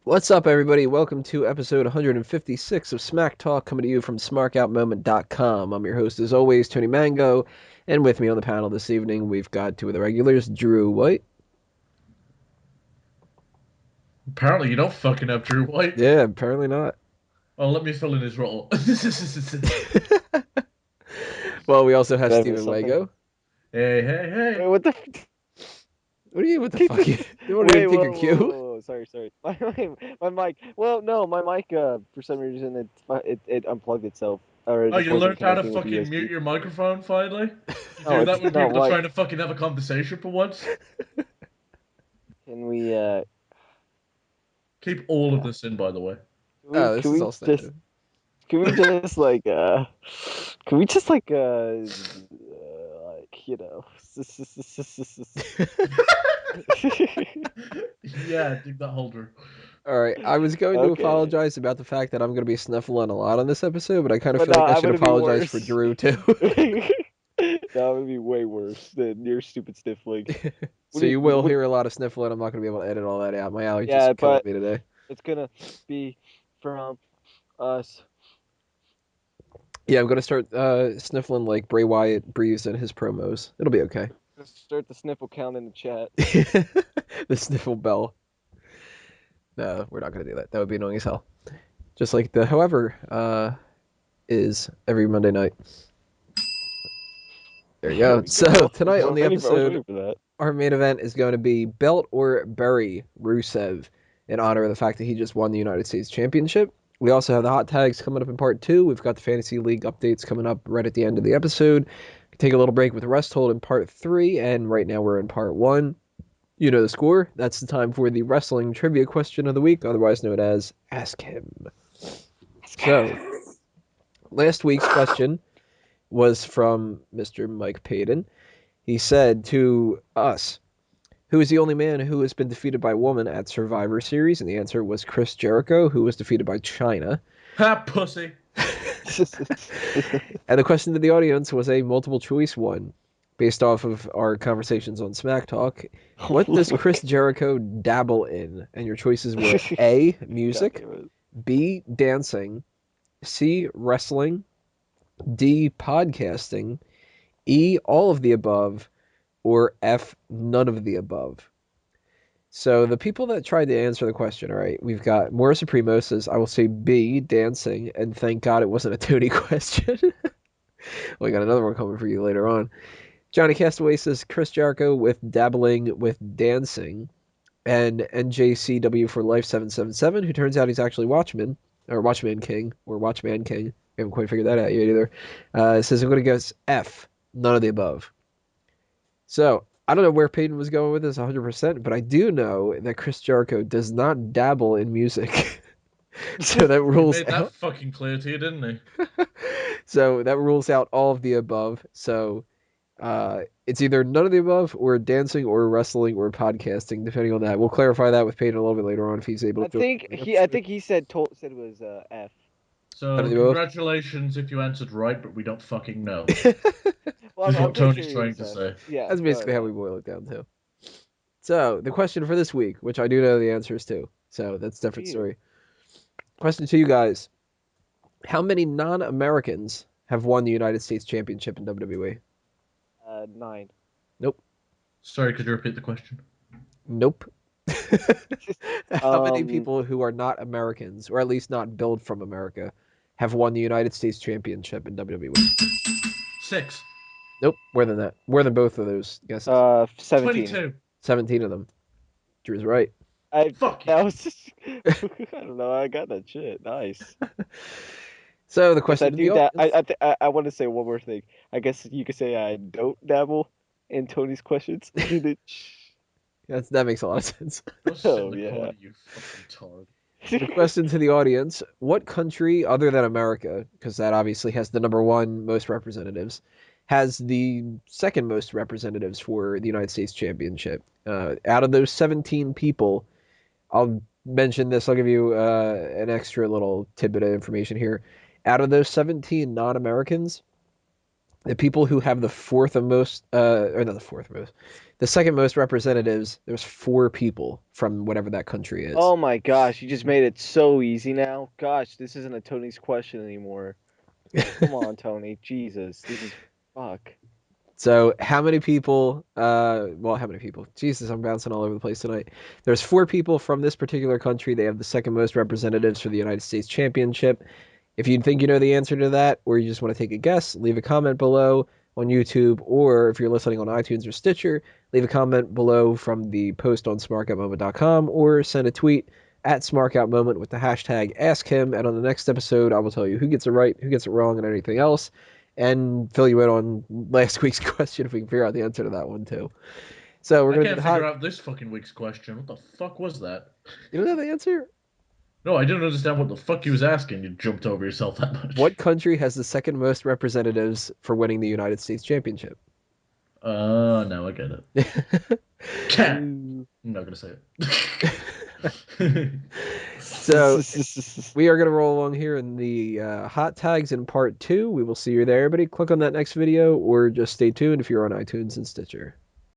What's up, everybody? Welcome to episode 156 of Smack Talk, coming to you from smarkoutmoment.com. I'm your host, as always, Tony Mango, and with me on the panel this evening, we've got two of the regulars, Drew White. Apparently, you don't fucking have Drew White. Yeah, apparently not. Oh, let me fill in his role. Well, we also have Did I miss Steven something? Lego. Hey, hey, Wait, hey. what the? What do you mean, what the fuck? You want to Wait, take whoa, your whoa, whoa, cue? whoa, sorry. My mic. Well, no, my mic. For some reason, it unplugged itself, or it Oh, just you wasn't learned how to connecting with the fucking mute USB. your microphone finally? You No, do that it's when not people are white. trying to fucking have a conversation for once? Can we? Keep all of Yeah. this in, by the way. Oh, this Can is we all just? sensitive. Can we just like? Can we just like Yeah, dig that holder. All right, I was going to Okay, apologize about the fact that I'm going to be sniffling a lot on this episode, but I kind of but feel no, like I I'm should gonna be apologize for worse. Drew, too. That would be way worse than your stupid sniffling. What So do you? you will What? hear a lot of sniffling. I'm not going to be able to edit all that out. My allergies Yeah, are killing but me today. it's gonna be from us. Yeah, I'm going to start sniffling like Bray Wyatt breathes in his promos. It'll be okay. Let's start the sniffle count in the chat. The sniffle bell. No, we're not going to do that. That would be annoying as hell. Just like the however is every Monday night. There you There go. we So go. tonight on the I was episode, waiting for that. our main event is going to be Belt or Bury Rusev in honor of the fact that he just won the United States Championship. We also have the hot tags coming up in part two. We've got the Fantasy League updates coming up right at the end of the episode. Take a little break with Rest Hold in part three, and right now we're in part one. You know the score. That's the time for the wrestling trivia question of the week, otherwise known as Ask Him. So, last week's question was from Mr. Mike Payton. He said to us, who is the only man who has been defeated by a woman at Survivor Series? And the answer was Chris Jericho, who was defeated by China. Ha, pussy. And the question to the audience was a multiple choice one based off of our conversations on Smack Talk. Oh What does my Chris Jericho dabble in? And your choices were A, God music, damn it. B, dancing, C, wrestling, D, podcasting, E, all of the above, or F, none of the above. So the people that tried to answer the question, all right, we've got Mora Supremo says, I will say B, dancing, and thank God it wasn't a Tony question. We got another one coming for you later on. Johnny Castaway says Chris Jericho with dabbling with dancing. And NJCW for Life 777, who turns out he's actually Watchman, or Watchman King, or Watchman King. We haven't quite figured that out yet either. Says I'm going to guess F, none of the above. So I don't know where Peyton was going with this 100%, but I do know that Chris Jericho does not dabble in music. So that He rules made that out. fucking clear to you, didn't he? So that rules out all of the above. So it's either none of the above, or dancing, or wrestling, or podcasting, depending on that. We'll clarify that with Peyton a little bit later on if he's able I to join think the I episode. think he said it was F. None So, of the above. congratulations if you answered right, but we don't fucking know. Well, Is I'm what pretty Tony's sure he trying was to F. say. Yeah, That's go ahead, basically how we Mike. boil it down to. So the question for this week, which I do know the answers to, so that's a Good for different you. story. Question to you guys: how many non-Americans have won the United States Championship in WWE? 9. Nope. Sorry, could you repeat the question? Nope. How many Um, people who are not Americans, or at least not billed from America, have won the United States Championship in WWE? 6. Nope. More than that. More than both of those guesses. 17. 22. 17 of them. Drew's right. Fuck That yeah. was just, I don't know. I got that shit. Nice. So the Guess I question to the do that. audience. I want to say one more thing. I guess you could say I don't dabble in Tony's questions. That makes a lot of sense. Go sit in Oh the yeah. corner, you fucking tard. The question to the audience: what country other than America, because that obviously has the number one most representatives, has the second most representatives for the United States Championship? Out of those 17 people, I'll mention this. I'll give you an extra little tidbit of information here. Out of those 17 non-Americans, The people who have the the second most representatives, there's 4 people from whatever that country is. Oh my gosh, you just made it so easy now. Gosh, this isn't a Tony's question anymore. Come on, Tony. Jesus, this is fuck. So how many people, how many people? Jesus, I'm bouncing all over the place tonight. There's 4 people from this particular country. They have the second most representatives for the United States Championship. If you think you know the answer to that, or you just want to take a guess, leave a comment below on YouTube, or if you're listening on iTunes or Stitcher, leave a comment below from the post on smarkoutmoment.com, or send a tweet at smarkoutmoment with the hashtag AskHim, and on the next episode, I will tell you who gets it right, who gets it wrong, and anything else, and fill you in on last week's question if we can figure out the answer to that one too. So we're I going to do can't the hot... figure out this fucking week's question. What the fuck was that? You don't know the answer? No, I didn't understand what the fuck he was asking. You jumped over yourself that much. What country has the second most representatives for winning the United States Championship? Now I get it. Cat. Ooh. I'm not gonna say it. So we are going to roll along here in the hot tags in part 2. We will see you there, everybody. Click on that next video or just stay tuned if you're on iTunes and Stitcher.